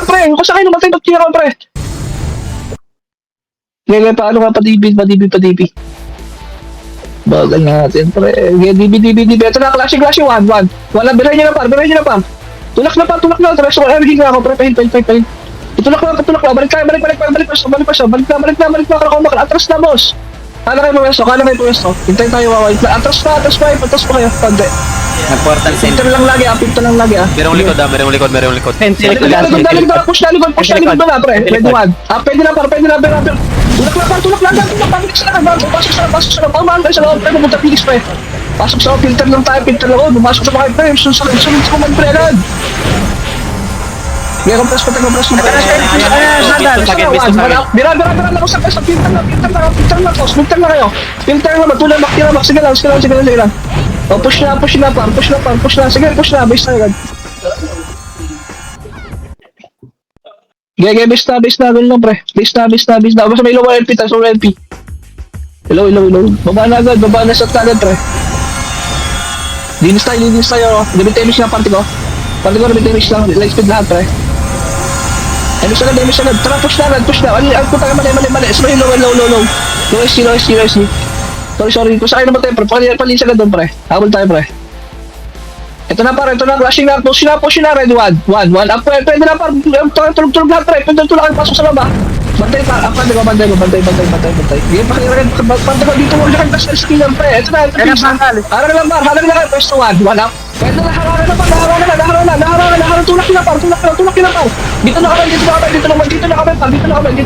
pre. Yung kasakay namatay, nag-clear ako, pre. Gaya, paano ka, pa-DB. Bagal natin, pre. Gaya, DB. Ito na, clashing, 1. Wala, biray niya na, par. Tulak na, tres, everything na ako, pre. Pahil. Itulak na, balik pa siya. Balik na, atras na, boss. Kala kayo pwesto. Hintayin tayo, waway. Atras pa kayo, pande. Nag-portal send. Pinter lang lagi, Merong likod. Dali, push na likod na, pre. Pwede na, par. Tulak lang, pabilis na, pasok sa loob, pamahan kayo sa loob, pre, pumunta Phoenix, pre. Pasok sa loob, filter lang tayo, bumasok sa mga, pre, sunod ko man, pre, agad. Gaya, compress mo. Bira lang ako sa pwesto, filter na kayo. Filter na, matulang, makira, sige lang. O, push na, par. Sige, push na, base na agad. Gaya, base na, gano'n lang, pre. Base na. Basta may low LP, tayo sa LP. Hello. Baba na sa agad, pre. Linis tayo. Limit damage na party ko. Limit damage lang, light speed lahat, pre. Damage agad. Tara, push na. Ang puta ka, mali. Sorry, low. Low SC. Sorry. Kung sa akin naman tayo, pre. Palinis agad doon, pre. Habol tayo, pre. Ito na, clashing na. Push na, ready, 1. Up, pre. Pwede na, par. Tulog lahat, pre. Pwede tulog kayo, pasok sa laba. Bantay pa. Bantay. Sige, pakilagay. Bantay ko dito mo. Ilagay pa sa skill lang, pre. Ito na. Harang lang, par. Pwesto 1 up. Pwede na, harang na, tulak na, par. Dito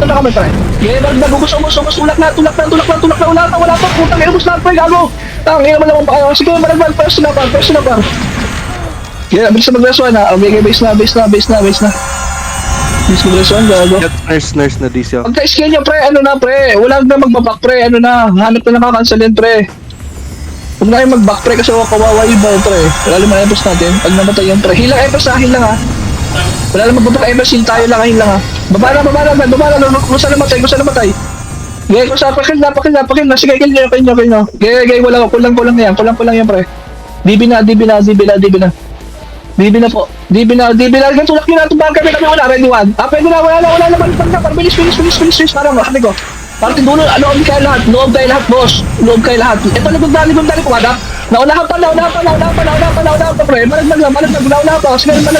na kami, pre. Sige, gusto mo, tulak na, wala pa. Putang ina, lahat, pre, gago. Tangina naman pa kayo. Sige, malaglag, pwesto na, par. Sige, bilis na mag-rest 1, ha. Okay, base na. Bilis mag-rest 1, gago. Nurse na DC. Pagka-skill nyo, pre, pre. Wala na magbabak, pre, hanap na nakakancel yan, pre. Huwag na kayo mag-back, pre, kasi kawawa yung ball, pre. Wala naman epos natin. Pag namatay yan, pre. Hilang epos ha. Wala naman magbabak epos, tayo lang, ha. Baba na. Kung saan namatay. Gaya, kung saan, pakil na. Sige, kill nyo. Gaya, wala ko. Kulang yan, pre. DB na po. DB na. Tulak nyo na itong bangka. Kami wala. Ready 1. Pwede na. Wala na. Balik. Bilis. Parang makati ko. Parang dulo. Loob kayo lahat, boss. Ito, likod na po. Naunahan pa, pre. Malag lang. Naunahan pa. Sige lang.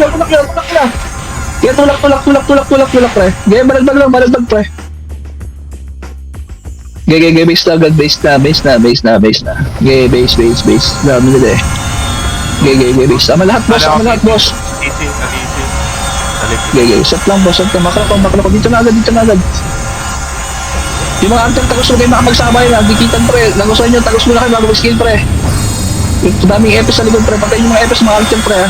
Tulak na. Kaya tulak, pre. Gaya, malag, pre. Gaya, base na. Gaya, base. Dami nila eh. Gaya, base. Sama lahat, boss. Gaya, set lang, boss. Makro. Dito na agad. Yung mga antel, tagos mo kayo makamagsama yun, dikitan, pre. Nagustuhan nyo, tagos mo na kayo, mag-skill, pre. Daming epes sa likod, pre. Patayin yung mga epes, mga antel, pre, ha.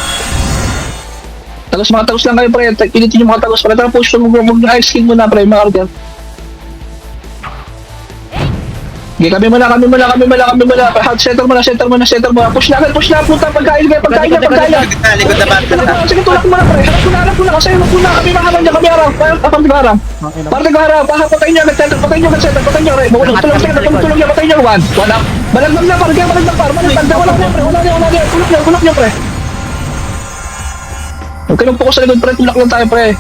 Tagos lang kayo, pre. Pilitin yung mga tagos, pre. Tara, push mo, mag-high skill mo na, pre, mga antel. Okay, kami muna. Center mo na. Push na. Puta, pagkain niya. Likod na ba? Sige, tulak mo na, pre. Harap mo na. Kasi kami maharap niya. Kami harap. Parte ko harap. Patayin niyo agad, center. Patayin niyo, re. Tulog niya. Patayin niyo, 1 up. Balagdag na, par. Wala niya. Tulak niyo, pre. Huwag ka nang focus sa likod, pre. Tulak lang tayo, pre.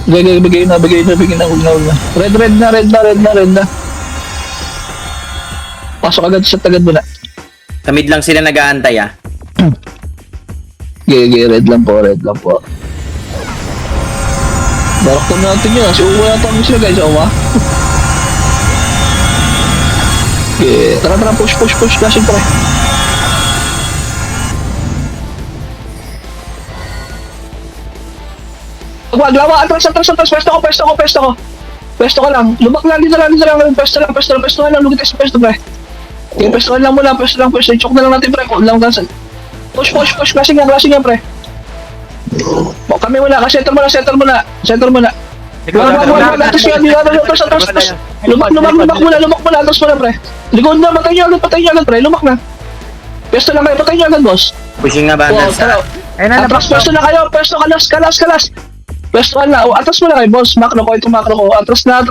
Bigay na. Red na. Pasok agad sa tagad mo na. Kamid lang sila nag-aantay, ah. Red lang po. Daraktan natin yun, si Uwa yata sila, guys, Uwa. Tara, push, flashing, pre. Wag lawa, atras, pwesto ko lang. Lumak lang, dito lang, pwesto lang, lugit sa pwesto, pre. Okay, pwesto lang muna, i-choke na lang natin, pre. Push, flashing yan, pre. Kami muna, center muna. Lumak muna, atras muna, pre. Likod na, patay nyo agad, pre, lumak na. Pwesto lang kayo, patay nyo agad, boss. Pushing nga ba? Atras, pwesto na kayo, kalas. Pwesto na, atras mo na kayo, boss. Makro ko. Atras na.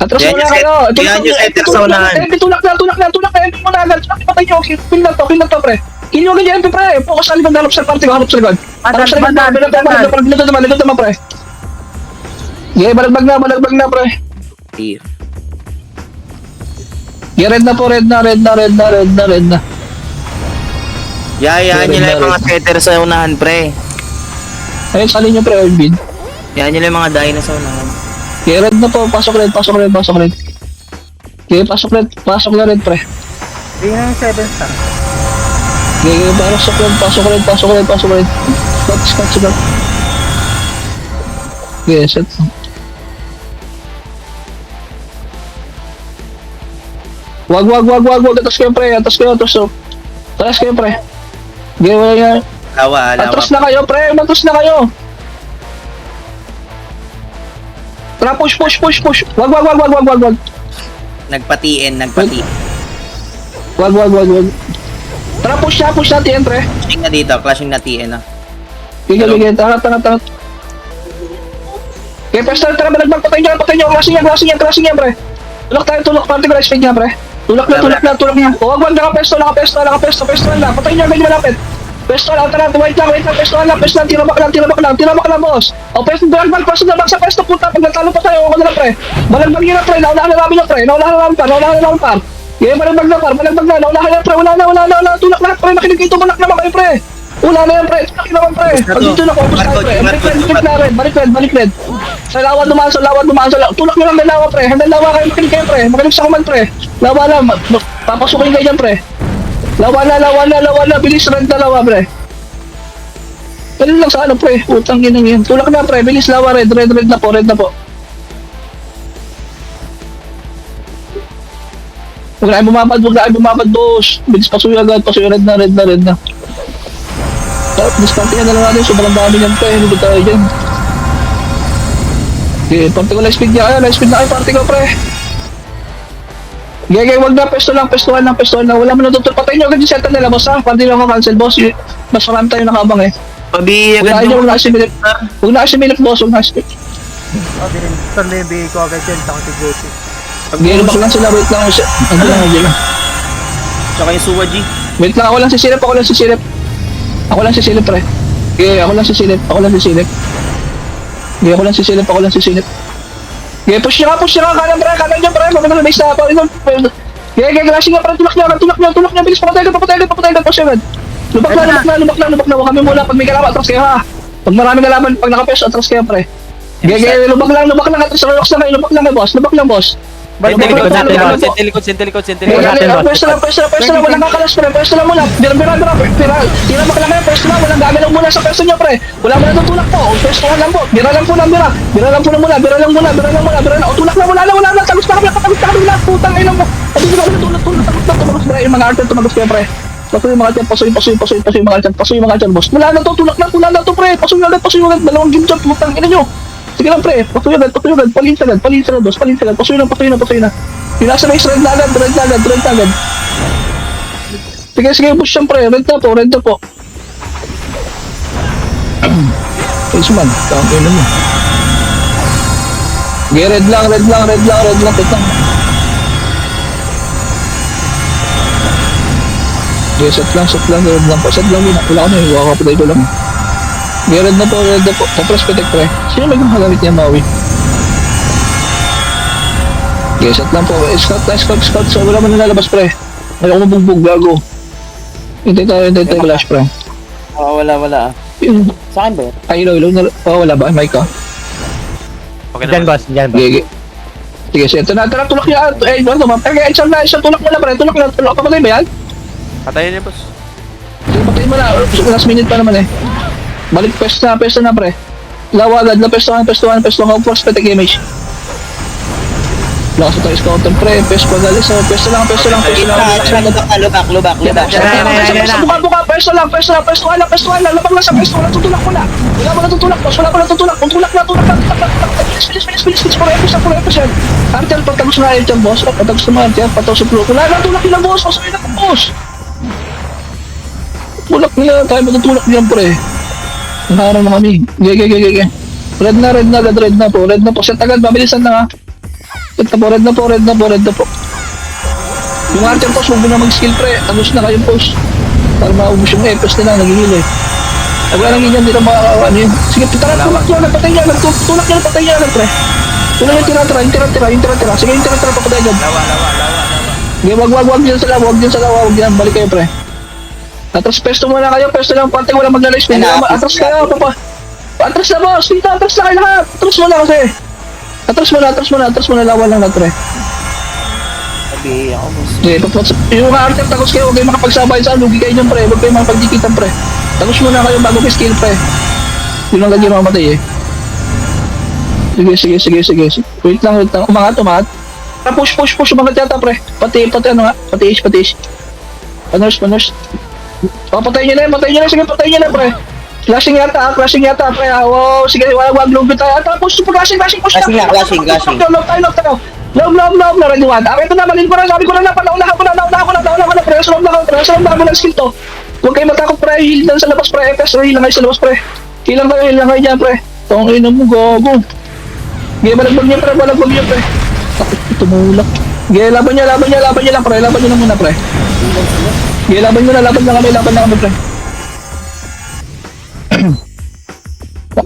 Atras Yan muna yung kayo. yan yung center sa unahan. Tulak na, MP mo na agad. Patay nyo, kill na to, pre. Kill nyo agad yung MP, pre. Focus sa likod, halap sa party ko, halap sa likod. Halap sa likod, likod naman, pre. Yeah, balagbag na, pre. Here. Yeah, red na po, red na. Yayahan nyo lang yung mga setter sa unahan, pre. Ayun, salin nyo, pre, Orbin. Yayahan nyo lang yung mga dyna sa unahan. Yeah, red na po, pasok red. Yeah, pasok na red, pre. Yun ang 7 star. Yeah, pasok red. Scott. Yeah, set. Wag. Atas kayo, pre. Atas kayo, pre. Yeah, wala yan. Lawa. Atras na kayo, pre. Matras na kayo. Tara, push. Wag. Nagpatiin. Wag. Tara, push na, TN, pre. Clashing na dito, clashing na TN na. Sige. Tara. Okay, pesta, tara, balagbag. Patay nyo. Klaseng yan, pre. Tulak, party ko, speed niya, pre. Tulak na. Wag, nakapesto lang. Patay nyo, medyo malapit. Pesto lang, tara, wait lang, pesto lang, tiramak lang, boss. O, pesto, balagbag, pasok na sa pesto, puta, pag natalo pa tayo, ako na lang, pre. Balagbag nyo na, pre, naunahan na namin, par. Yeah, balagbag na, naunahan na, pre, wala na, tulak na, pre, nakinig kayo, tumalak naman kayo, pre. Wala na yan, pre, tulak naman, pre. Pag dito na, focus tayo, pre, balik red. Sa lawan dumaan, tulak nyo lang ng lawa, pre, hanggang lawa kayo, makinig kayo, pre, makinig sa kuman, pre. Lawa na, papasukin kayo dyan, pre. Lawa na, bilis, red na lawa, pre. Ganun lang sa ano, pre, utang ginang yan. Tulak na, pre, bilis lawa, red na po. Huwag na kayo bumabad, boss. Bilis, pasuyo agad, red na. Discounting na lang natin, sobrang dami niyan, pre, hindi tayo dyan. Okay, party ko, light speed na kayo, party ko, pre. Gege, wag na, pestuhan lang. Wala mo natutulog. Patay nyo agad yung center nila, boss, ha? Party lang ako cancel, boss. Mas marami tayo nakabang, eh. Pabi, agad Huwag na kasi minute, boss. O, din. Star na yung bigay ko agad yan. Taka si Gosi. Lubak lang sila, wait lang. Tsaka yung Suwa G. Wait lang, ako lang sisilip, pre. Okay, ako lang sisilip. Okay, push nyo ka, kanan nyo, pre. Maganda na base na ako. Okay, clashing nga, pre. Tulak nyo. Bilis, papatay agad, push agad. Lubak na. Huwag kami muna. Pag may kalaban, atras kayo, ha. Pag maraming kalaban, pag nakapeso, atras kayo, pre. Okay, lubak lang. Atras, relax na kayo. Lubak lang, boss. Sentilikod. Pwesto lang, walang kakalas, pre. Pwesto lang muna. Tira mak lang kayo, pwesto lang. Walang gagalaw muna sa pwesto nyo, pre. Wala mo natutulak po. Pwestohan lang po. Bira lang muna. O, tulak na, wala na. Tagos na kami. Putang ina mo. Sabi ko ba, tulak. Pre, yung mga archer, tumagos kayo, pre. Pasuy yung mga archer, pasuy yung mga archer, boss. Wala na to, tulak na to, pre. Pasuy agad. Dalawang game jump, putang ina nyo. Sige lang, pre. Pasuy agad. Palin sagad, boss. Pasuy na. Pinasa na yung red na agad. Sige, push yan, pre. Red na po. Ay, suman. Tangin na mo. Okay, red lang. Okay, set lang. Set lang muna. Wala ko na yung wakapatay ko lang. Okay, red na po. Tapos protect, pre. Sino may gumagamit niya, Maui? Okay, set lang po. Scout. So, wala man nalalabas, pre. Wala ko mabugbog, gago. Hintay tayo, clash, pre. Wala. Sa akin ba yun? Ay, ilaw. Wala ba? Mic ka? Okay Diyan, boss. Sige, ito na. Tara, tulak niya. Isang tulak mo na, pre. Tulak. Papatay ba yan? Patayin niya, boss. Sige, patayin mo na. Last minute pa naman, eh. Balik, pesta na, pre. Lawa agad. Pestuhan. Force protect image. Lakas na tayo scouter, pre. Pesto agad. Pesto lang. Lubak. Buka. Pesto lang. Labang lang sa pesto. Wala tutulak mo na. Boss. Wala mo natutulak. Kung tulak na. Bilis. Puro epos yan. Artel, patagos na Artel, boss. Patagos na Artel. Patagos sa pro. Wala na, tulak nila, boss. Pasukin na, boss. Tulak nila. Tayo matutulak niyan, pre. Naharang na kami. Red na po. Set agad. Mabilisan lang, ha. Red na po. Yung archer post, huwag mo na mag-skill pre. Tagos na kayong post. Para maubos yung epos nila, nagigil eh. Wala nang ganyan, di na makakaano yun. Sige, tulak nyo agad, patay nyo agad. Tulak nyo, patay nyo agad pre. Tulak yung tira-tira. Sige, yung tira-tira, papatay agad. Lawa. Sige, wag dyan sa lawa, wag dyan. Balik kayo pre. Atras, pesto muna kayo, pesto lang. Pante wala maglalay spin. Atras kayo, papa. Atras na boss, dito, atras na kayo lahat. Atras muna kasi. Atras muna, lawa lang na pre. Sabi ako, boss. Okay, yung mga archer, tagos kayo, huwag kayo makapagsabay sa lugi kayo dyan pre, huwag kayo makapagdikitan pre. Tagos muna kayo bago may skill pre. Yun lang lagi mamatay eh. Sige. Wait lang. Umangat. Push, umangat yata pre. Pati H. Paners. Patay nyo na, sige patay nyo na pre. Flashing yata pre. Wow, sige, wag lubit tayo. Push, flashing. Flashing. Lock tayo. Love, ready one. Ito na, malin ko na, sabi ko na, naunahan ko na, pre. Salom na ako ng skill to. Huwag kayo matakot, pre. Heal lang sa labas, pre. FS, heal lang kayo sa labas, pre. Heal lang kayo dyan, pre. Tongin na mo, gogo. Sige, balagbag niya, pre. Tumulak. Sige, laban niya lang, pre. Laban niyo lang muna, pre. Sige, laban na kami, pre.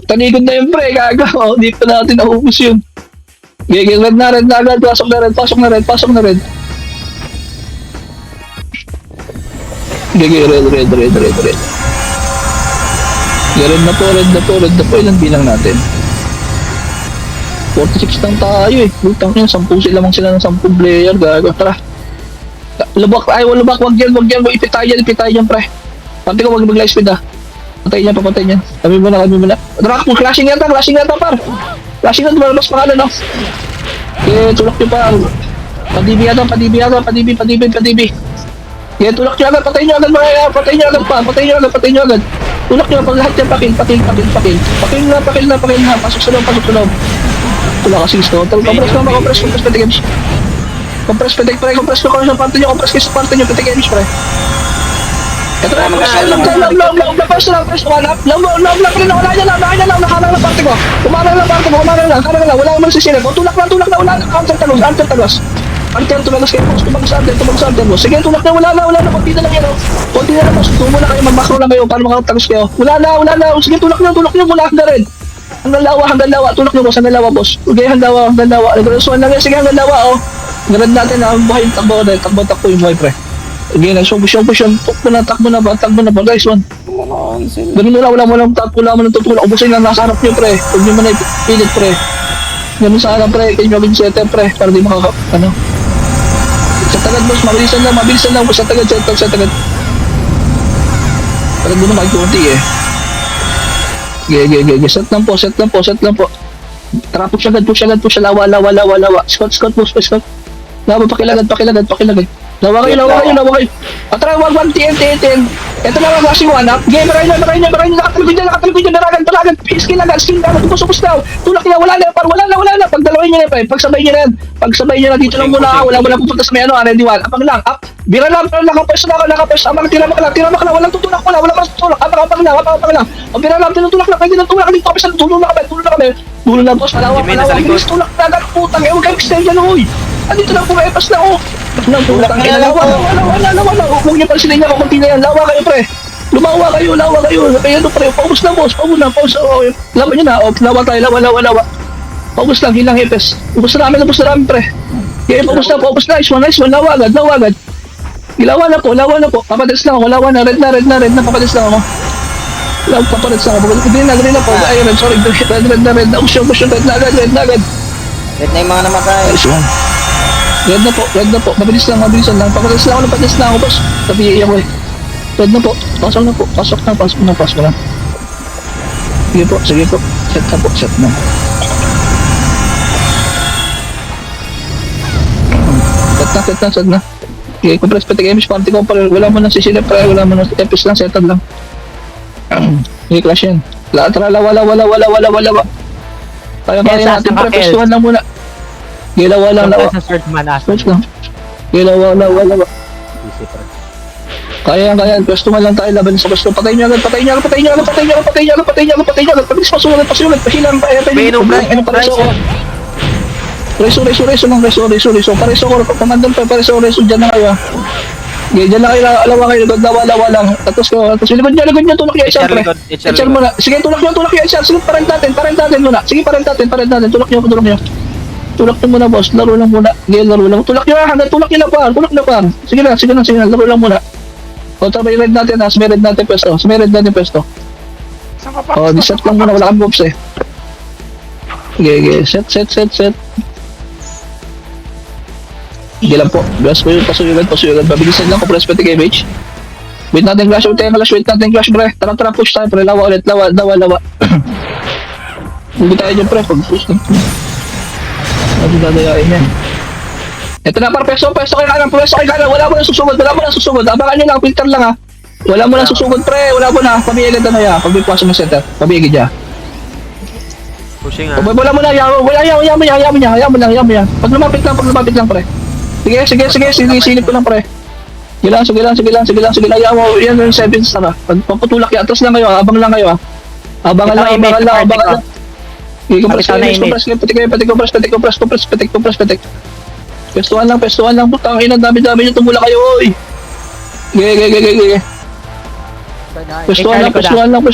Tanikod na yun, pre. Gaga. Di pa natin naubos yun. Sige, red na agad. Pasok na red. Sige, red. Red na po. Ilan bilang natin? 46 lang tayo eh. Lutang yun, 10 sila ng 10 player. Gago, tara. Lubak, wag yan. Ipitay dyan, pre. Pati ko, wag mag-live speed ah. Papatay niyan. Kami mo na. Tara, clashing yata, par. Flashing na lumalabas pangalan, no? Okay, tulak nyo pa. Padibi. Okay, tulak nyo agad, patay nyo agad. Tulak nyo, pag lahat yan, pakil na. Pasok sa loob. Tulak kasi gusto. Compress kayo sa parte nyo, pati games, pre. Ito na, press lang, wala niya lang, nakalang na parte ko. Kumarang lang, wala naman sisirin. Tulak na, wala na, answer tagos. Answer tumagos kayo, tumagos answer mo. Sige, tulak na, wala na, konti na lang yan, konti na lang, tumo na kayo, mag-macro lang kayo, para makatagos kayo. Wala na, sige, tulak nyo, mula hanggang rin. Hanggang lawa, tulak nyo, boss, hanggang lawa, boss. Okay, hanggang lawa, nagresuan lang yan, sige, hanggang lawa, oh. Ganad natin, buhay, takbo yung buhay, pre. Again, show, takbo na ba, guys, one. Ganun mo lang, wala mo ng tutulong. Ubusin lang nasa harap nyo, pre. Huwag nyo man ipilit, pre. Ganun sa harap, pre. Kaya nyo maging setter, pre. Para di Sa tagad, boss, mabilisan lang, boss. Sa tagad. Para di na makikunti, eh. Okay. Set lang po. Tara, push agad, lawa. Scott, boss, Scott. Lawa, pakilagad. Lawa kayo. Atara, wag, TN. Ito na lang, flashing one up. Game, maray na, nakatalagod dyan, daragan. Skill agad, tupos daw. Tulak niya, wala na. Pagdalawin niya na, pre. Pagsabay niya na, dito lang muna, wala pupunta sa may ready one. Apang lang, up. Bira lang, nakapwesto na, amang tira makala, walang tutulak, wala tutulak, apang lang. O bira lang, tinutulak na, dito, kapisan, tulong na kami. Dulo na, boss, malawa, bilis, tulak na, agad, putang, huwag kayo extend yan, huy. Andito lang, pumepas na, oh. Tulak na, lawa. Huwag niyo pa sila niya, kukunti na yan, lawa kayo, pre. Lumawa kayo. Kaya ito, pre, paubos na, boss, paubos. Laban nyo na, lawa tayo, lawa. Paubos lang, hilang hepes. Ubos na namin, pre. Kaya paubos na, nice one, lawa agad. Lawa na po. Papadres lang ako, lawa na, red na, papadres lang ako. Papadres lang ako, green na po. Ay, red, sorry, red na. Push yung red na agad. Red na yung mga namatay. Nice one. Red na po. Mabilis lang. Papadres lang ako, boss. Sabi ko eh. Red na po. Pasok na. Sige po. Set na. Set na. Okay, compress pati games, party ko pala, wala mo nang sisilip, wala mo nang epis lang, setad lang. Okay, clash yan. Tara, wala. Kaya natin, pre, pestuhan lang muna. Okay, lawa. Sa third man, Switch lang. Okay, lawa. Kaya, pestuhan lang tayo, laban sa pesto. Patay niyo agad. Pabilis, pasulat. Pahilang, Venom, ano pa rin ako. Reso lang, reso. Pareso ko, commander pa, pareso, dyan na kayo. Okay, dyan na kayo, alawa kayo, lawa lang. Tapos likod nyo, tulak nyo, HR, pre. HR muna. Sige, tulak nyo, HR. Sige, parang natin muna. Sige, parang natin. Tulak nyo. Tulak nyo muna, boss. Laro lang muna. Okay, laro lang. Tulak nyo, hanggang tulak nyo na par. Sige na. Laro lang muna. O, may red natin, ha. May red natin pwesto. O, set lang muna. Wala kang moves, eh. Okay. Set. Hindi lang po. Gas po yun. Pasuyugan. Pabilisan lang ko. Press pati kay Mage. Wait natin clash. Pre. Tara. Push tayo, pre. Lawa ulit. Lawa. Hindi tayo dyan, pre. Pag-push lang. Hindi dadayain yan. Ito na, par. Peso kayo kanan. Wala mo na susugod. Abangan nyo lang. Filter lang, ha. Wala mo na susugod, pre. Wala mo na. Pabiyagad na ya. Pag-push mo center. Pabiyagad ya. Pushing ha. Wala mo na. Hayaan mo yan. Pag lumapit lang, pre. Sige, silip ko lang, pre. Sige lang. Ayaw mo, yan yung 7 star, ha. Pagpaputulak yan, atras lang kayo, ha. Abang lang kayo, ha. Abangan lang. Sige, compress. Pestuhan lang, putang ina, dami nyo tumula kayo, oy. Sige. Pestuhan lang.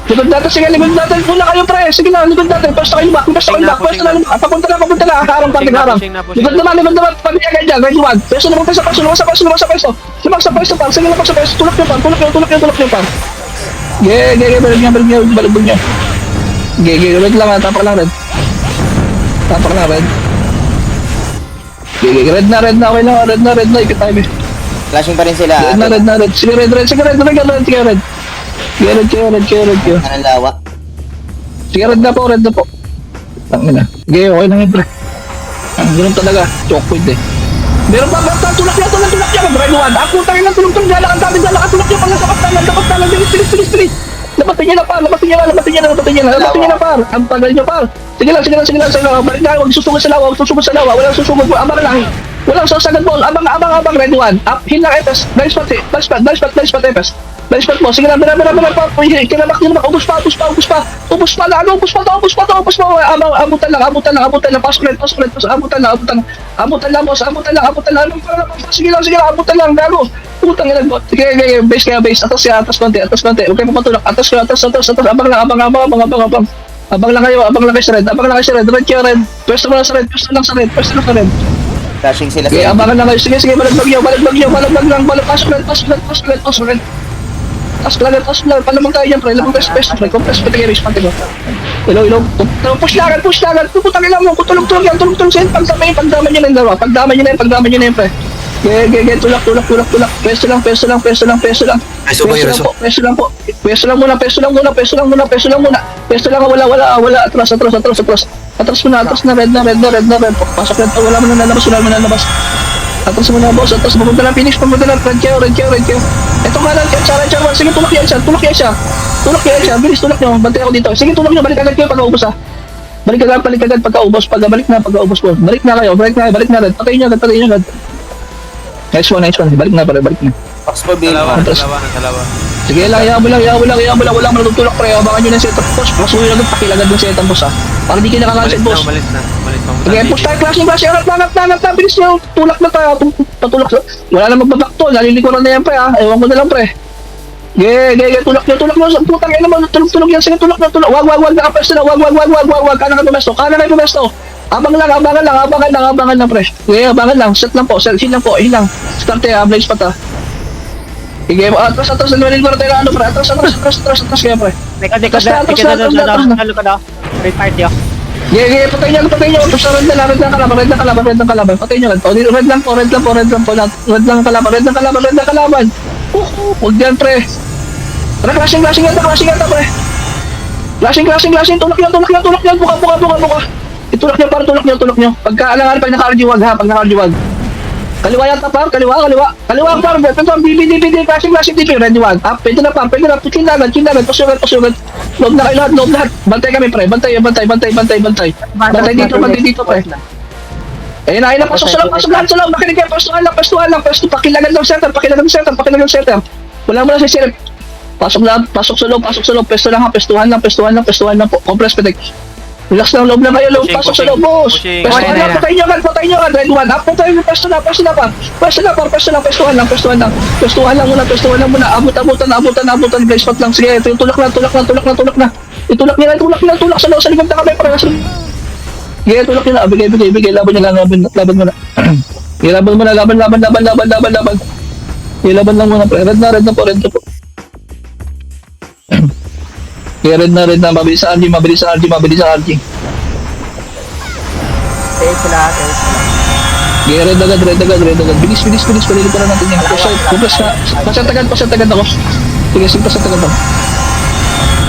Likod natin. Sige, likod natin. Pula kayo, pre. Sige na, likod natin. Pwesto kayo back. Papunta na. Harang. Likod naman. Pamiyagay dyan. Ready one. Pwesto na. Lumang sa pwesto. Par. Sige, lumang sa pwesto. Tulak nyo, par. Baligbog nyo. Red lang, ha. Tapak lang, red. Red na. Okay lang. Red na. Ikot tayo, eh. Flashing pa rin sila. Red na. Sige, red. Sige, red. Anong lawa? Sige, red na po. Tangina. Sige, okay lang yun, pre. Ganun talaga. Choke point, eh. Meron pa, tulak niya. Red one. Ako, tangin lang, tulak. Galak, tulak niya. Dapat talang. Bilis. Labatin niya na, par. Ang tagal niyo, par. Sige lang. Balik na, huwag susugod sa lawa. Walang susugod mo. Abang lang. Walang sasagad mo. Abang, red one. Up, hilang epes. Nice spot, epes. Nice spot mo. Sige lang, bira. Kinamak. Ubus pa. Abutan lang. Pass red. Abutan lang. Sige lang. Abutan lang. Gago. Putang ina mo. Sige. Base. Atas konti. Huwag kayo mapatulak. Atas. Abang lang. Abang lang kayo sa red. Red kayo, red. Pwesto mo lang sa red. Flashing sila Okay, sa abangan lang kayo. Sige, balagbag nyo. Pasok red. Taas lang. Palamang tayo dyan, pre. Lamang tayo sa pwesto, pre. Compress, pati kayo, respond ko. Hello. Push lagan. Putang ina mo. Tulog yan. Pagdaman nyo na yun, pre. Okay, tulak. Pwesto lang. Pwesto lang, wala. Atras mo na, red na. Pasok red, wala mo na nalabas. Atras mo na, boss. Papunta lang, Phoenix. Red kayo. Ito kanan, Char. Sige, tulak yan siya. Bilis, tulak nyo. Bantay ako dito. Sige, tulak nyo. Balik agad kayo pagkaubos, ha. Balik agad pagkaubos. Balik na, Balik na kayo. Balik na red. Patayin nyo agad. Nice one. Balik na. Pax for bill. Dalawa. Sige lang, yaw mo lang. Walang matutulak, pre. Abangan nyo na yung setup, boss. Pasuhin agad, pakilagad yung setup, boss, ha. Para di kayo nakakasit, boss. Malis na. Okay, push tayo, clashing. Angat na. Bilis nyo. Tulak na tayo. Patulak. Wala na magbabakto. Nalilikuran na yan, pre, ha. Ewan ko na lang, pre. Tulak nyo. Putang ina mo. Tulog yan. Sige, tulak. Wag. Nakapesto na. Wag. Kanan kayo pumesto. Abangan lang, pre. Okay, abangan lang. Set lang po. Heal lang. Start tayo, blaze pa ta. Sige, atras. Nalilin ko na tayo na ano, pre. Atras kaya, pre. Atras na. Great party, oh. Okay, patay nyo. Push na red ng kalaban. Patay nyo. Red lang po. Red lang kalaban. Huwag yan, pre. Tara, clashing yata, pre. Clashing. Tulak nyo. Buka. Itulak nyo. Pag naka-RG1, ha. Kaliwa yata, par. Kaliwa, par. Ito, BB. Clashing DP. Ready one. Up. Pwede na. Kinagad. Pasugat. Loob na kayo lahat. Bantay kami, pre. Bantay dito, pre. Ayun na. Pasok sa loob. Makinig kayo. Pwestuhan lang. Pakilagan ng center. Wala mo lang si Sirip. Pasok sa loob, pesto lang ha, pestuhan lang po. Compress petek. Relax lang, loob lang kayo, loob, Pushing, pasok sa loob, boss. pushing. Pestuhan Okay, lang, na. patayin nyo agad, red one, up, patayin nyo, pesto na, pestuhan lang muna, abutan, guys, spot lang, sige, ito yung tulak na. Itulak sa loob, sa likod na kami, para sa sige, tulak nyo na, bigay, laban mo na. Sige, laban mo na, laban. Sige, laban lang muna, pre, red na po. Kaya red na, mabilis sa RG. Tayo sila, tayo. Kaya red agad. Bilis, palili pa na natin yan. Push na. Pasat agad ako. Sige, pasat agad ako.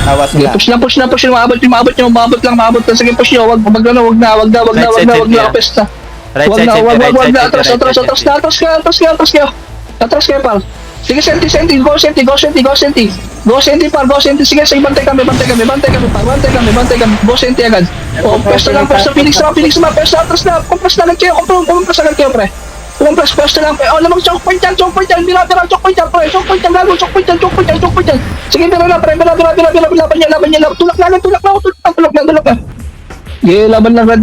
Awas Sige, sila. push na. Maabot lang. Sige, push nyo. Wag na. Apes na. Right Wag side, na. right side, Atras kayo, pal. Sige, senti. Go senti, par. Sige, sige, bantay kami, par. Bantay kami. Go senti agad. O, pesto lang, Felix na. Atras na. Compress na lang kayo, pre. Pesto lang. O, lamang choke point yan. Bira, choke point yan, pre. Choke point yan. Sige, bira na, pre. Laban niya. Tulak na. Sige, laban lang. Red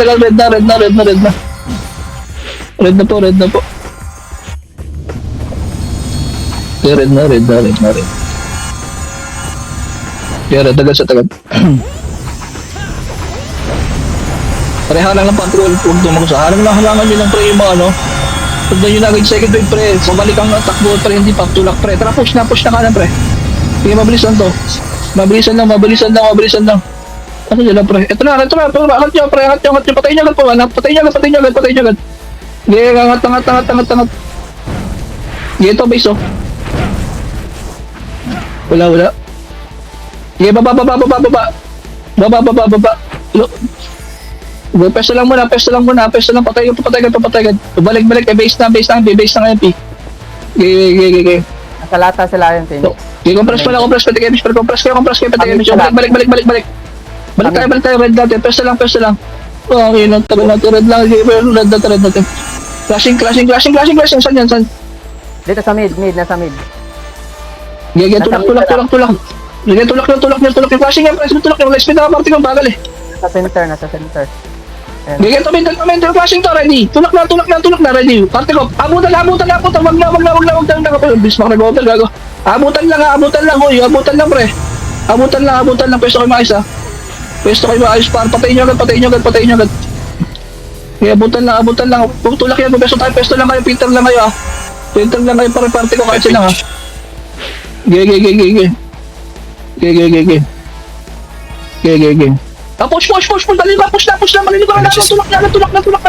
na. Red na po. Kaya red na. Kaya red agad. Pareha lang ng patrol. Huwag dumang sa halangan nyo lang pre yung mga ano. Pagdan nyo na agad second wave pre. Pabalik ang takbo pre, hindi pa tulak pre. Tara push na kanan pre. Sige, mabilisan to. Mabilisan lang. Ano nyo lang pre. Ito na. Angat nyo. Patayin nyo agad po. Patayin nyo agad. Sige, angat. Sige, ito base oh. Wala. Sige, baba. Pesto lang muna. Patay ka. Balik. Base na MP. Sige. Nasa lata sila yun, Phoenix. Okay, compress kayo, balik. Balik tayo, red natin, pesto lang. Okay, tagal natin, red natin. Clashing, saan yan? Dito sa mid, nasa mid. Gege, tulak. Gege, tulak yung flashing yan, tulak yung speed na party kong bagal eh. Nasa center. Ayan. Gege, tumindal, flashing to, ready. Tulak na, ready. Party ko, abutan, wag na, bis mag-over, gago. Abutan lang, huy, abutan lang, pesto kayo maayos, ha. Par, patayin nyo agad. Gege, abutan lang, tulak yan, pesto lang kayo, Peter lang kayo, ha. Para party ko, kahit sila, ha. Gege. Push, dali ba, push na, malili ko na, tulak na. Tulak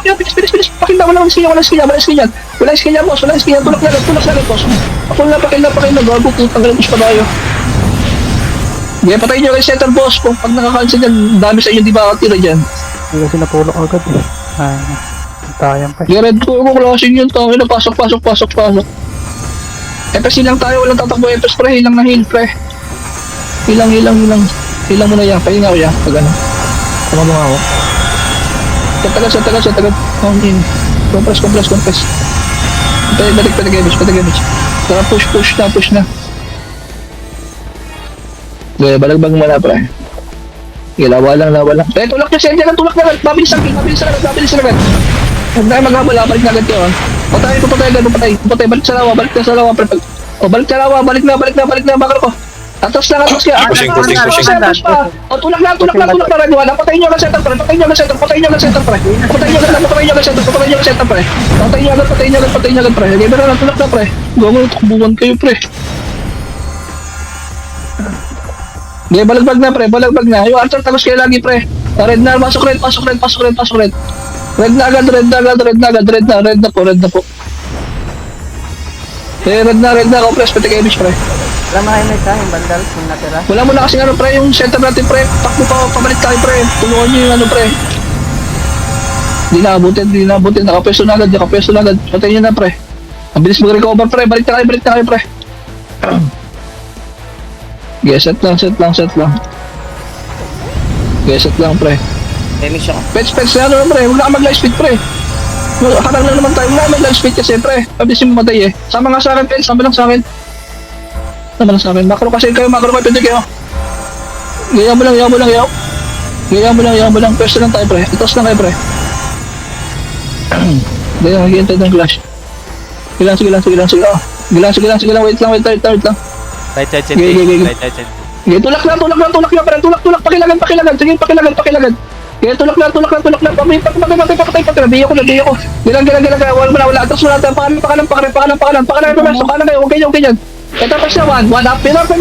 yan, bilis, pakilda, wala skill, boss, tulak na, boss. Pakilda, gago, putang galang, push pa tayo. Gaya, patayin nyo kay center, boss, kung pag nakakancel yan, dami sa inyo, di ba katira dyan. Hindi kasi natulok agad eh. Tayang pa. Gaya, red ko, klaseng yun, tangin na, pasok. FS lang tayo, walang tatakbo, FS pre, hilang na heal, pre. Hilang mo na yan, pahinga ko yan, pag ano. Tama ako. Set agad. Compress. Balik, damage. Tara, push na. Okay, balagbag mo na, pre. Okay, lawa lang. Tulak niya, send yan, tulak na. Mabilis agad. Huwag na kayo maghabala, balik na agad kayo, ha. Patay, balik sa lawa, pre. Balik na, bakal ko. Atras lang. Pushing. O, tulak na, red one. Patayin nyo agad center, pre. Patayin nyo agad center, pre. Sige, pero na, tulak na, pre. Gawin, takbuhan kayo, pre. Sige, balagbag na. Yung answer, tagos kayo lagi, pre. Red na, pasok red. Red na agad po. Red na, compress, pati kayo, pre. Alam mo kayo may yung bandal kung natira. Wala mo na kasi ano, pre, yung center natin, pre. Takbo pa, pabalik tayo, pre. Tulungan nyo yung ano, pre. Di naabutin. Nakapeso na agad. Patayin nyo na, pre. Ang bilis mag-recover, pre. Balik na kayo, pre. Okay, set lang. Okay, set lang, pre. Finish ako. Pets na ano, pre. Huwag na ka mag-live speed, pre. Harang na naman tayo. Huwag na ka mag-live speed kasi, pre. Pabilis yung mamatay, eh. Sama nga sa akin, Pets. Sama lang sa akin. Naman sa akin. Macro kasi kayo, pwede kayo. Gaya mo lang, yaw mo lang, yaw. Gaya mo lang, yaw mo lang. Pwesto lang tayo, pre. Itos lang kayo, pre. Gaya, maghihintay ng clash. Sige lang. Sige lang. Wait lang. Right side, Gaya. right side. Gaya, tulak lang, pre. Tulak. Pakilagan. Sige, pakilagan. Gaya, tulak lang. Patay. Nabiyo ko. Gilang. Wala. Atras mo natin. Pakanan kayo. Huwag ganyan. Ito pa siya, one up. Bila na,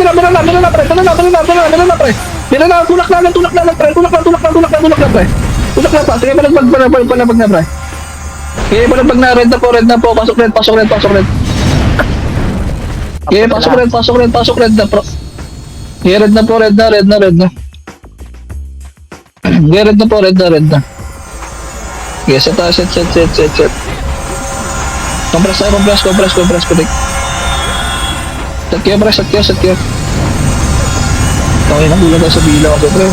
pre. Tulak lang, pre. Tulak lang pa. Sige, palabag na, pre. Okay, palabag na. Red na po. Pasok red. Okay, pasok red na, pro. Okay, red na. Okay, red na. Okay, set. Compress. Set kayo. Okay, nagulat tayo sa bilaw kasi, pre.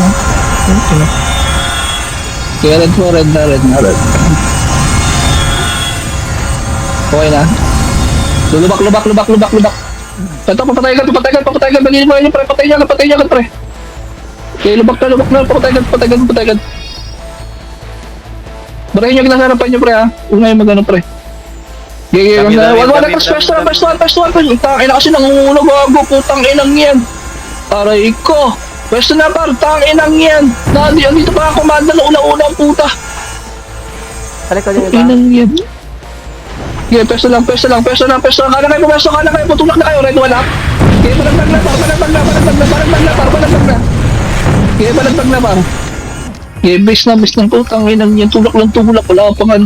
Okay, red na. Okay na. Lubak. Ito, papatay ka. Bagay mo yun, pre. Patay niya, pre. Okay, lubak na. Papatay ka. Barahin niyo kinasarapan niyo, pre, ha. Una yung magano, pre. Okay, wala ka pwesto. Tangin na kasi nangungulo, gago. Putang inang yan. Aray ko. Pwesto na, par. Tangin inang yan. Dito pa ako, kumanda na una-una ang puta. Balik ko din Inang yan. Okay, pwesto lang. Kanan kayo, putulak na kayo, red wala. Okay, balagbag na. Okay, balagbag na, par. Okay, base na, putang inang yan. Tulak, wala pa nga.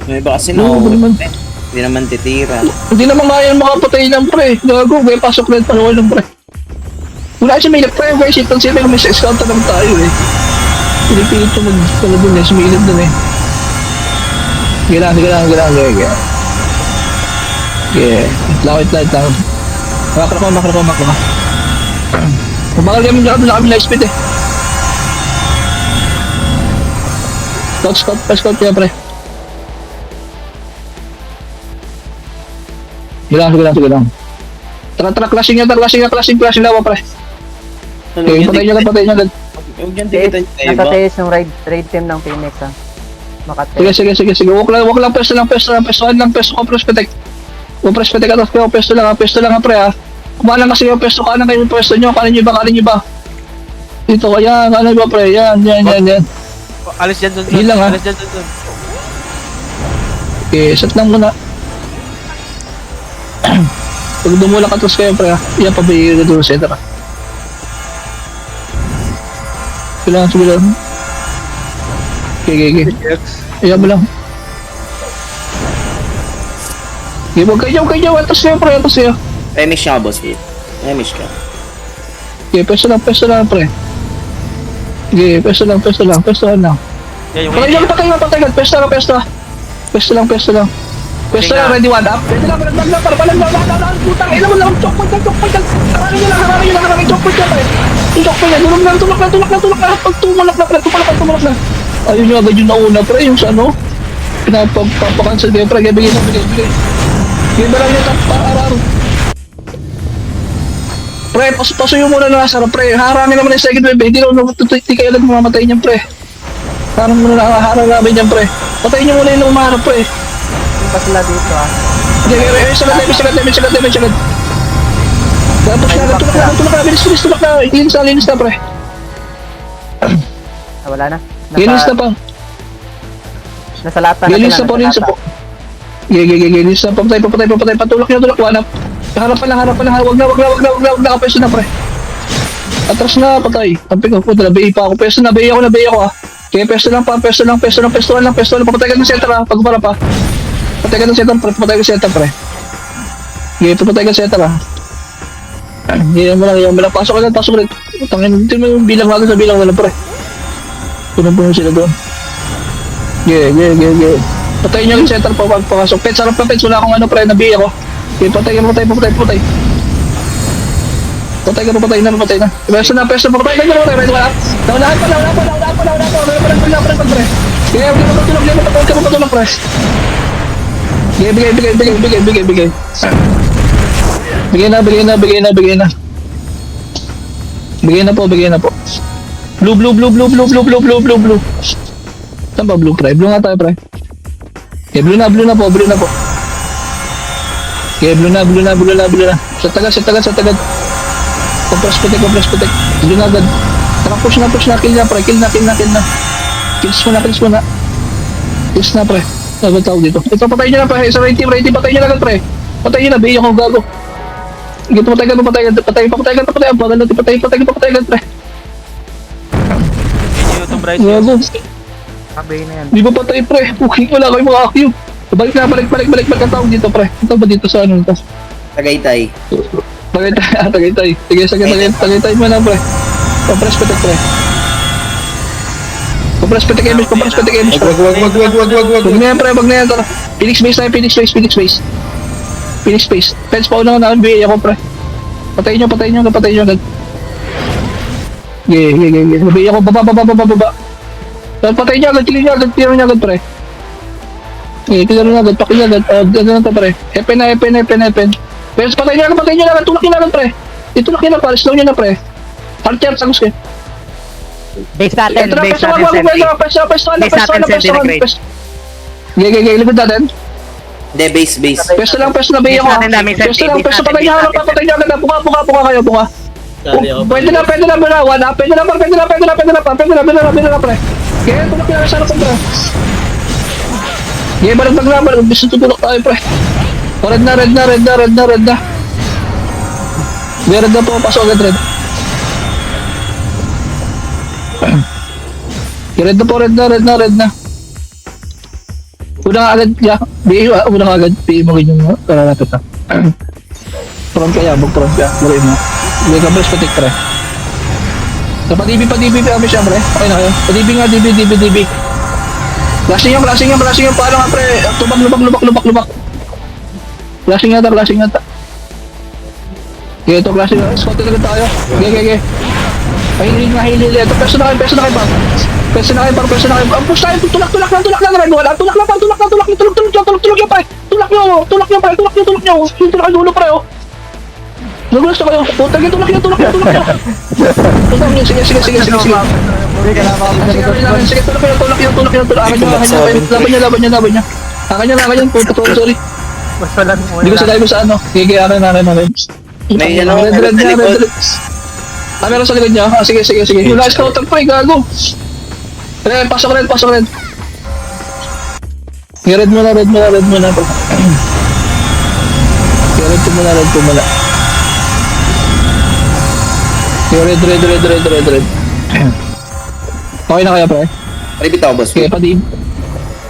May iba kasi Oo, naman. Hindi naman titira. Hindi naman kaya makapatay ng pre. Gago, may pasok red, panuwal ng pre. Wala kasi may pre, guys. Itong sila may scout naman tayo eh. Pinipilit ko magpala dun eh. Sumilip dun eh. Gila. Okay. Light lang. Makro ka. Kumakal kami light speed eh. Scout kaya pre. Sige lang. Tara, clashing lawa pre. Okay, patay niya agad. Huwag yan tikitan niyo tayo ba? Nakatayos yung raid team ng Phoenix, ha. Makatayos. Sige. Walk lang, pesto ko, protect. Press protect atas kayo, pesto lang pre ha. Kumalang kasi yung pesto, kanan kayo yung pesto nyo, kanan nyo ba? Dito, ayan, kanan ba pre, yan. Alis dyan dun. Hilang, ha? Okay, set lang muna. Pag dumulak atas kayo pre ha, yan pabayiro doon, etc. Kailangan subilan. Okay. Ayan mo lang. Okay, huwag kayo. Atas kayo, pre. Remish ka, boss. Remish ka. Okay, pesto lang, pre. Okay, pesto lang. Patay ka. Pesto lang. Pesto lang, ready one up. Ready lang, balag. Putang, ilan mo lang. Chok point lang. Harangin nyo lang. Chok point lang, pre. Tulak na. Pag tumalak na. Ayun yung agad yung nauna, pre. Yung sa ano. Pinapapakansel kayo, pre. Bigay. Bigay ba lang yung araw. Pre, pasuyo muna na nasa, pre. Harangin naman yung second wave. Hindi kayo agad mamamatay niyan, pre. Harang muna na, harang namin niyan, pre. Patayin nyo muna yung umarap, pre. Yung pa sila dito, ha. Sagad. Tapos na, tulak na. Bilis na. Linis na, pre. Wala na. Linis na pa. Nasa lata na Linis sila. na po. Linis na. Papatay. Patulak nyo. Wanap. Harap pa lang. Wag na. Peso na, pre. Atras na, patay. Tampik ako. Nabihi pa ako. Peso na, bihi ako, ah. Okay, peso lang. Papatay ka ng center, ah. Pagpara pa. Patay ka ng center, pre. Okay, papatay ka ng center, ah. Yan mo lang. Pasok ulit. Tangin, hindi mo yung bilang wala sa bilang wala, pre. Puno sila doon. Yeah. Patayin nyo yung center po pagpasok. Sarap pa, wala akong ano, pre, nabihi ako. Okay, patay. Patay na. Peso na, patay na. Ready, wala. Naunahan pa. Kaya, hindi mo patulog, pre. Bigay. Bigay na. Bigay na po. Blue. Saan ba blue, pre? Blue nga tayo, pre. Okay, blue na po. Okay, blue na. Sa tagad. Compress protect. Blue na agad. Tara, push na. Kill na, pre. Kill na. Kills mo na. Kills na, pre. Ano tawag dito? Ito, patayin nyo na, pre. Sa rating, patayin nyo na agad, pre. Patayin nyo na, biyo kong gago. Ito, patayin, pre. Hindi itong Bryce. Gago. Kabay na yan. Di ba patay, pre? Puking wala kayo mga cube. Balik ang tawag dito, pre. Ito ba dito sa ano ito? Tagaytay. Tagaytay. Sige, tagaytay mo na, pre. Compress protect, pre. Compress protect image. Wag na yan, tara. Phoenix base. Fence pa una ko na, BA ako, pre. Patayin nyo agad. Yeah. BA ako, baba. Patayin nyo agad, clear nyo agad, pre. Okay, clear nyo agad, pakilya agad. Gano'n to, pre. Epen. Pero patayin nyo agad, tulak nyo agad, pre. Itulak nyo na, pre. Slow nyo na, pre. Alter, sagus kayo. Base natin sentry. Base natin sentry na grade. Okay, likod natin. Hindi, base. Pesto lang, BA ako. natin daming sentry. Patayin nyo agad, buka kayo. Pwede na, one up. Pwede na, pre. Okay, tulak nyo na, sana pre. Okay, balik. Gusto tutulak tayo, pre. Red na. Red na po, pasok agad, red. Red na. Una agad, PA mo ganyan mo, karalapit na. Prompt kaya, lagay mo. Lagay ka, press protect, pre. Pa-DB, kami siya, pre. Okay na kayo. Pa-DB nga, DB. Flashing yung, paano nga, pre. Lubak. Flashing nga ta. Okay, ito, flashing nga. Scott talaga tayo. Okay. Hihili. Ito, peso na kayo, pa. Peso na kayo. Ang push tayo, tulak lang. Tulak yan, pre. Tulak nyo. Tulak kayo dulo, pre, oh. Nagulas na kayo. Tulak nyo. Sige. Sige, tulak nyo. Laban nyo. Akan nyo. Sorry. Mas walang Hindi ko sila sa ano. Gigiyaran na rin. May ano, Red. sa likod. Meron sa likod niya. Sige. Yung last counter pa, gago. Pasok red. Red mo na. Red mo na. Red. Okay na kaya, pre? Repeat ako, boss. Okay, pati.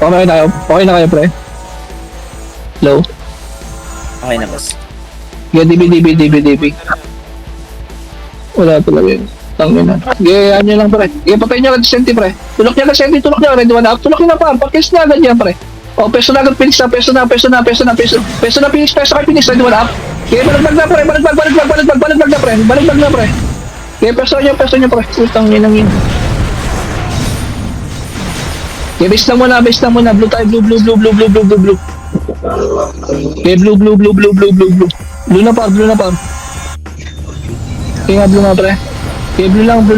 Okay na kayo, pre? Hello? Okay na, boss. Yeah, DB. Wala talaga yun. Tangin na. Yeah, ano lang, pre. Yeah, patayin nyo agad senti, pre. Tulak nyo agad senti, red one up. Tulak nyo na pa. Pakis na agad yan, pre. O, peso na agad, Phoenix na. Peso na, Phoenix. Red one up. Yeah, balagbag na, pre. Balagbag na, pre. Yeah, peso nyo, pre. Utang nyo lang yun. Yeah, base lang muna. Blue tayo, blue. Okay, blue. Blue na pa. Okay nga, blue nga, pre. Okay, blue lang. Okay,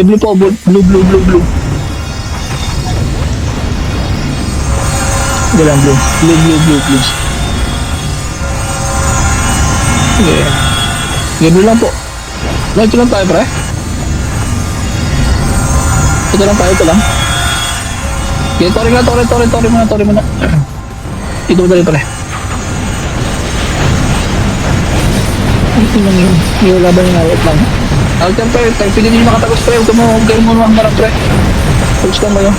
blue po, blue. Hindi lang, blue. Blue. Okay, blue lang po. Ito lang tayo, pre. Ito lang. Okay, tori mo na. Ito mo dali, pre. Ito lang yun. Yung laban yung awit lang. Alter, pre. Pili din yung makatagos, pre. Huwag mo naman marang, pre. Tagos lang kayo.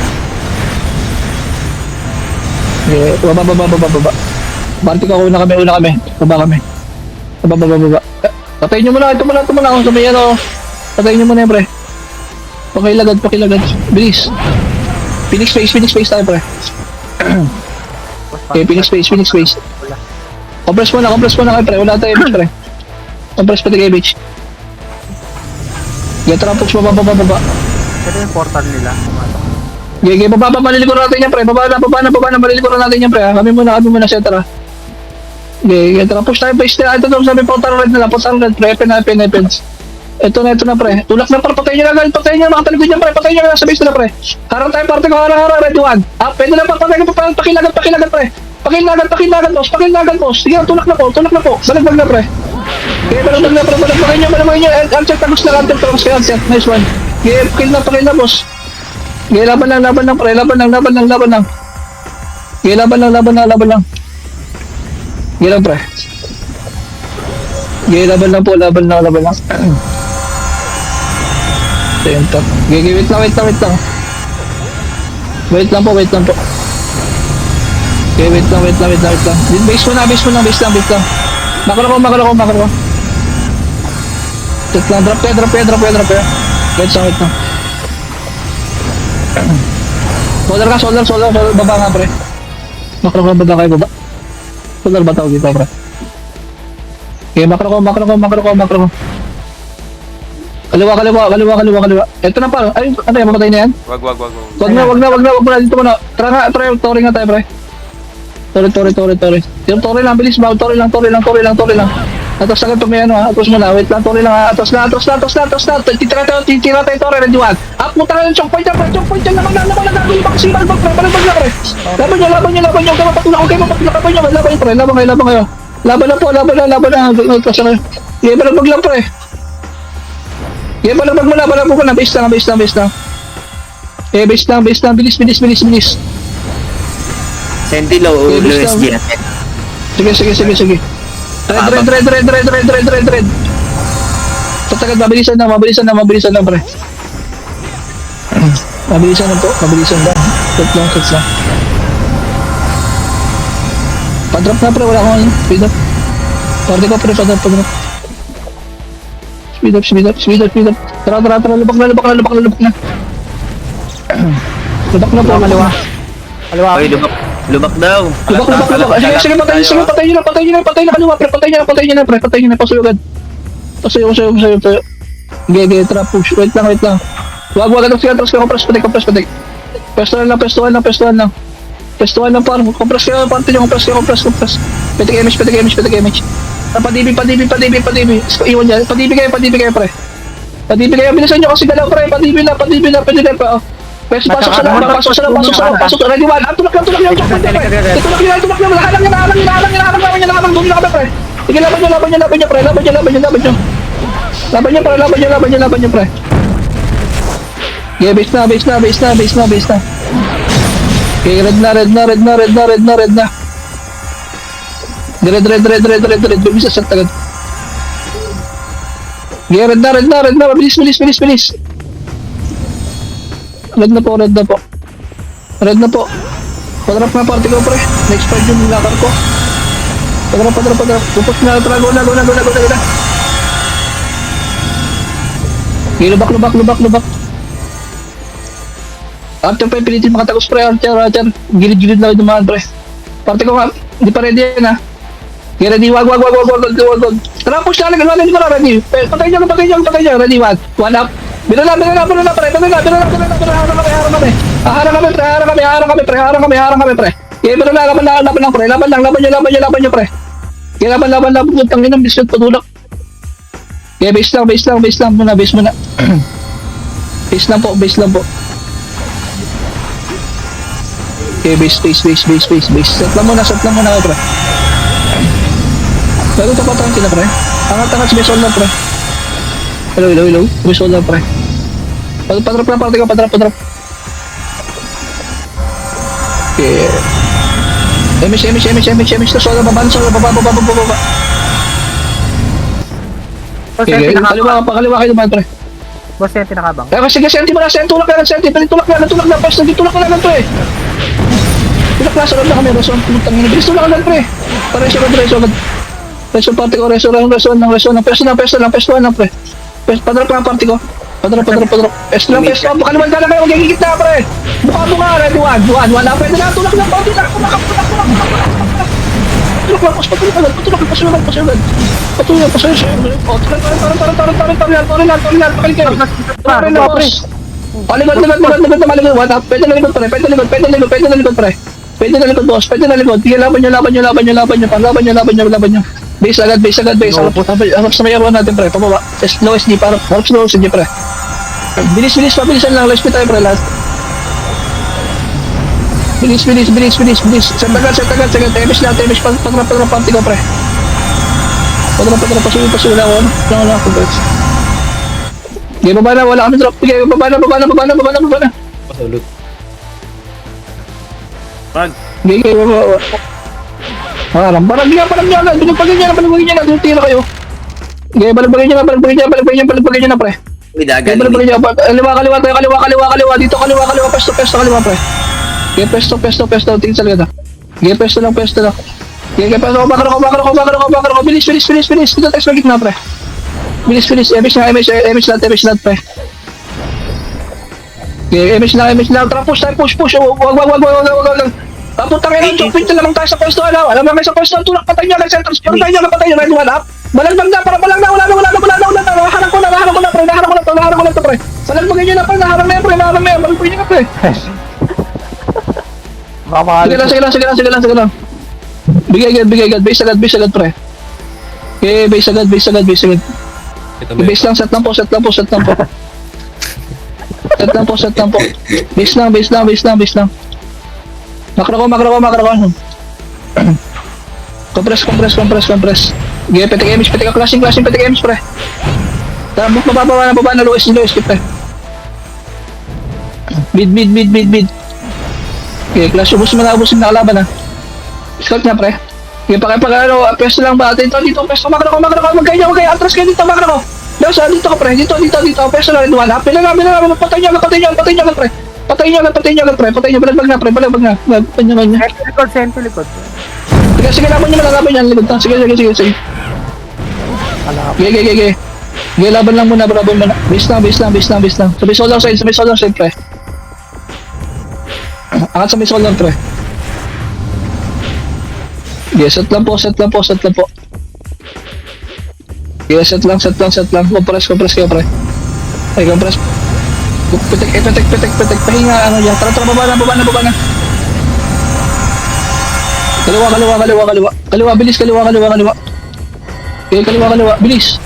Okay, baba. Banti ka, una kami. Baba. Patayin nyo muna. Ito muna. Kung sabi yan, o. Patayin nyo muna yan, pre. Pakilagad. Bilis. Phoenix space tayo, pre. Okay, Phoenix space. Compress mo na kayo, pre. Wala tayo, pre. Compress pati kayo, bitch. Get trap, push, baba. Ito yung portal nila. Gege, baba, malilikuran natin yan, pre. Baba na, malilikuran natin yan, pre. Kami muna, center, ha. Gege, tara, push tayo, base na. Ito, sabi, punta red na lang, pre. Epen. Ito na, pre. Tulak na, pre. Patayin nyo na, mga talikod yan, pre. Patayin nyo na, sa base na, pre. Harang tayo, parte ko, harang, ready one. Pwede na, patayin ko, pakilagan, pre. Pakilagan, boss. Sige, tulak na po. Balagbag na, pre. Gege, balagbag na, pre. Balagbagin nyo. Answer, tagos na, answer. Nice one. Gege, pakil na, boss. Gege, laban lang, pre. Laban lang. Gege, laban lang. Gege lang, pre. Gege, laban lang. Center. Gege, wait lang. Wait lang po. Okay, wait lang. Base mo na. Makro ko. Wait lang, drop ya. Wait lang. Soldier, baba nga, pre. Makro ko, baba kayo, baba. Soldier ba tawag dito, pre? Okay, makro ko. Kaliwa. Ito na, pa. Ay, ano yan, mamatay na yan? Wag. Wag na, dito mo na. Tara nga, Tori nga tayo, pre. Tori. Yung Tori lang, bilis ba? Tori lang. Atos agad pag may ano, ha? Atos mo na, wait lang, Tori lang, ha? Atos na. Titira tayo, Tori, ready one. Punta na yung choke point yan, lamang gagawin, bakasingal, balagbag na, pre. Laban nyo, kayo mapatulak nyo, laban kayo. Laban na. Yeah, balagbag lang, pre. Yeah, balagbag mo na, base lang. Yeah, base lang, bilis. Senti low SG natin. Sige. Red. Tatagad, mabilisan na, pre. Mabilisan lang. Cut lang. Padrop na, pre, wala akong speed up. Party ko, pre, padrop. Speed up. Tara, lubak na. Lubak na po, kaliwa. Oy, lubak daw. Lubak. Sige, patayin nyo na, pre. Pasuyugad. Pasuyo. Gege, trap push. Wait lang. Wag, atras ka, compress, patik. Pestuhan lang. Compress ka, parte nyo, compress. Petik image. Padibi. Iwan dyan, padibi kayo, pre. Padibi kayo, bilisan nyo kasi galaw, pre. Padibi na, pwede na pa, Pasok sa loob. Ready one. Tulak lang. Tulak lang. Halang. Bumi na kami, pre. Sige, laban nyo, pre. Laban nyo, pre. Okay, base na. Okay, red na. Red. Bilis sa tagad. Okay, red na. Bilis. Red na po. Padrap na party ko, pre. Next part yung lakar ko. Padrap. Pupos na, trago na. Okay, lubak. After pa pilitin makatagos, pre. Archer. Gilid lang yung dumaan, pre. Party ko nga, hindi pa ready yan, ha. Okay, ready. Wag. Tara, push na lang. Hindi ko na ready. Patay nyo. Ready, one up. Binala, pre. Harang kami, pre. Okay, pero laban lang, pre. Laban nyo, pre. Okay, laban. Tangin ng biscuit, patulak. Okay, base lang muna. Base lang po. Okay, base. Set lang muna, pre. Bago tapatan sila, pre. Angat si Besol lang, pre. Hello. Besol lang, pre. Padrap lang, parte ko, padrap. Okay. MS. Sola, baba. Okay, kaliwa kayo naman, pre. Boss, yan pinakabang. Sige, senti mo na, tulak na, pwes, tulak na lang, pre. Tulak na, sunod na kami, reson, putang ina, bilis tulak na, pre. Reson, party ko, reson lang, pwesto lang, pre. Padrap lang, party ko. Padrap. Pwesto lang, kaliwan ka na kayo, magigigit na, pre. Mukha mo nga, ready, one, pwede na, tulak lang, party na, tulak. Pasuyo. Oh, tori lang, pakilig kayo. Tori lang, boss. Likod, malikod. One up. Pwede na likod, pre. Pwede na likod, pre. Pwede na likod, boss. Pwede na likod. Sige, laban nyo. Laban nyo. Base agad. Harap sa may arawan natin, pre. Pababa. Slow SD, harap slow SD, pre. Bilis, pabilisan lang. Let's speed tayo, pre. Last. Bilis. Set agad. Temis lang. Patrap, panty ko, pre. Patrap. Pasuwi lang ako. Lang ako, guys. Okay, baba na. Wala kami drop. Okay, baba na. Pasulot. Pag. Okay, baba. Parang niya. Binagpagin niya na. Tira kayo. Okay, balagpagin niya na, pre. Uy, Okay, dagan. balagpagin niya. Kaliwa tayo. Kaliwa. Dito, kaliwa. Pesto, kaliwa, pre. Okay, pesto. Tingin sa ligada. Okay, pesto lang. Okay, pesto. Bakar ako. Bilis. Dito tayo sa gitna, pre. Bilis. Image lahat, pre. Okay, image lang. Tara, push. Wag. Putang ina, chupin na lang tayo sa pwesto, ano? Alam naman sa pwesto, tulak patay niya, nag-centers, patay niya, right, one up. Balagbag na, wala na, naharang ko na, pre. Balagbagin niyo na, pre, naharang na yan, balagbagin niyo na, pre. Sige lang. Bigay agad, base agad, pre. Okay, base agad. Ito ba? Base lang, set lang po. Base lang. Makro ko. Compress. Okay, petik image, clashing, pre. Tapos mababa na, low skip, pre. Mid. Okay, clash, ubusin na kalaban, ha. Scout niya, pre. Okay, pesto lang ba? Dito, pesto, makro ko. Magkaya, atras kayo dito, makro ko. Dito ko, pre. Dito, pesto na rin, one. Hapin na namin, patay niya, pre. Patay niya, balagpag na, pre. Patay niya. Likod. Sige, laban niya, likod na. Sige. Okay. Okay, laban lang muna. Base lang. Sa may solar side, pre. Angat sa may solar, pre. Okay, set lang po. Okay, set lang. Compress kayo, pre. Ay, compress. Petek. Pahinga, ano yan. Tara, baba na. Kaliwa, bilis, kaliwa. Okay, kaliwa, bilis.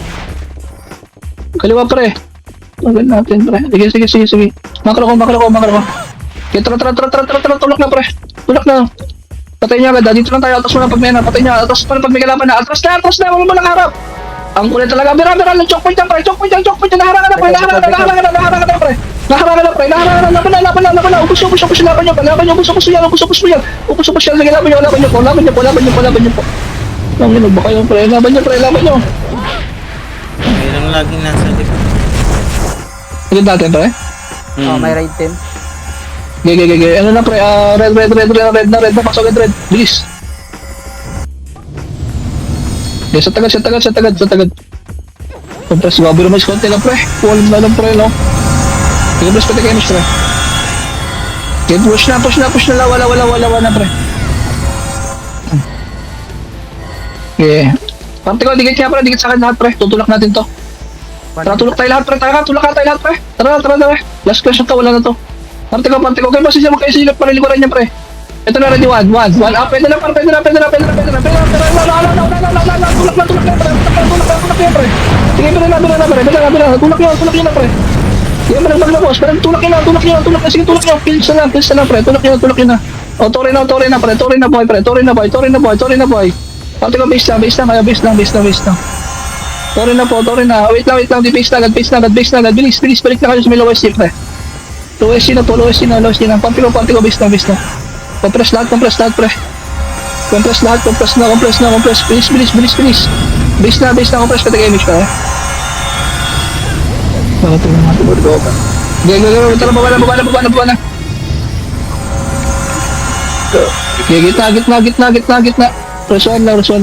Kaliwa, pre. Maganda natin, pre. Sige. Makro ko. Okay, tara, tulak na, pre. Patay niya agad, dito lang tayo, atas mo na pag may patay niya, atas mo na pag may kalaban na, atras na, wala mo lang harap. Ang kulit talaga, bira, choke point yan, pre, naharangan na, pre. Laban na, ubus laban niyo, ubus yan, sige, laban niyo po. Langinog ba kayo, pre, laban niyo. Mayroong laging nasa likod. Agad natin, pre. May raid 10. Okay. Ano na, pre, red na, pasok agad, red, bilis. Okay, sa tagad. Compress, gabi naman konti lang, pre. Walang na lang, pre, no? Okay, press pati kayo, pre. Okay, push na, wala, pre. Okay. Parte ko, dikit sa akin lahat, pre. Tutulak natin to. Tara, tulak tayo lahat, pre. Tara. Last question to, wala na to. Parte ko. Okay, basta siya magkaisilip para likuran niya, pre. Ito na, ready, one up. Pwede na. Tulak na, pre. Sige, pwede na, pre. Tulak niyo na, pre. Sige, malagbag na, boss. Tulak niyo na. Sige, tulak niyo. Pills na, pre. Tulak niyo na. O, tori na, pre. Tori na, boy. Parte ko, base lang. Tori na. Wait lang. Di base na agad. Bilis. Balik na kayo sa may lowest tip, pre. Lowest na. Parte ko, base lang. Compress lahat, pre. Compress. Bilis. Base na, compress. Pati kayo, image pa, eh. Bakit ito naman ito ba? Okay, tara, baba na. Okay, gitna. Resuan lang. Okay,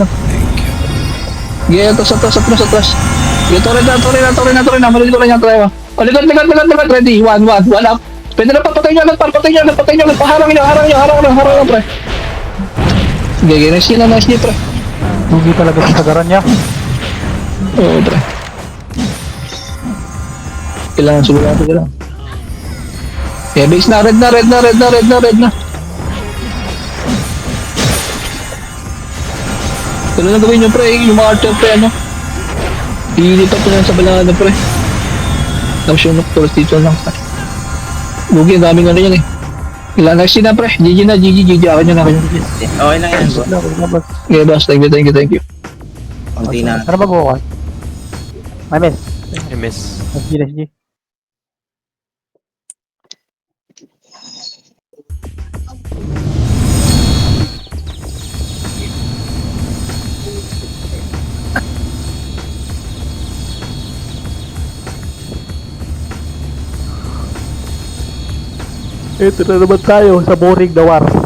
atras. Okay, tori na. Mali ko lang yan, try mo. O, likod, ready. One up. Pwede na papatay niyo agad. Harang niyo, pre. Okay, nice niya, pre. Dugi talaga sa tagaran niya. Oo, pre. Kailangan sigurado ka lang. Okay, base na, red na. Ano na gawin nyo, pre? Yung mga archer, pre, ano? Ilipat ko lang sa balada, pre. Tapos yung nocturus dito lang. Lugi, ang daming ano yan eh. Ilan na na, pre. GG na, GG. Akin yun. Okay lang yan, bro. Okay, boss. Thank you. Konti na. Ano ba bukas? Ay, miss. MS. Let's G. Ito na naman tayo sa boring na war.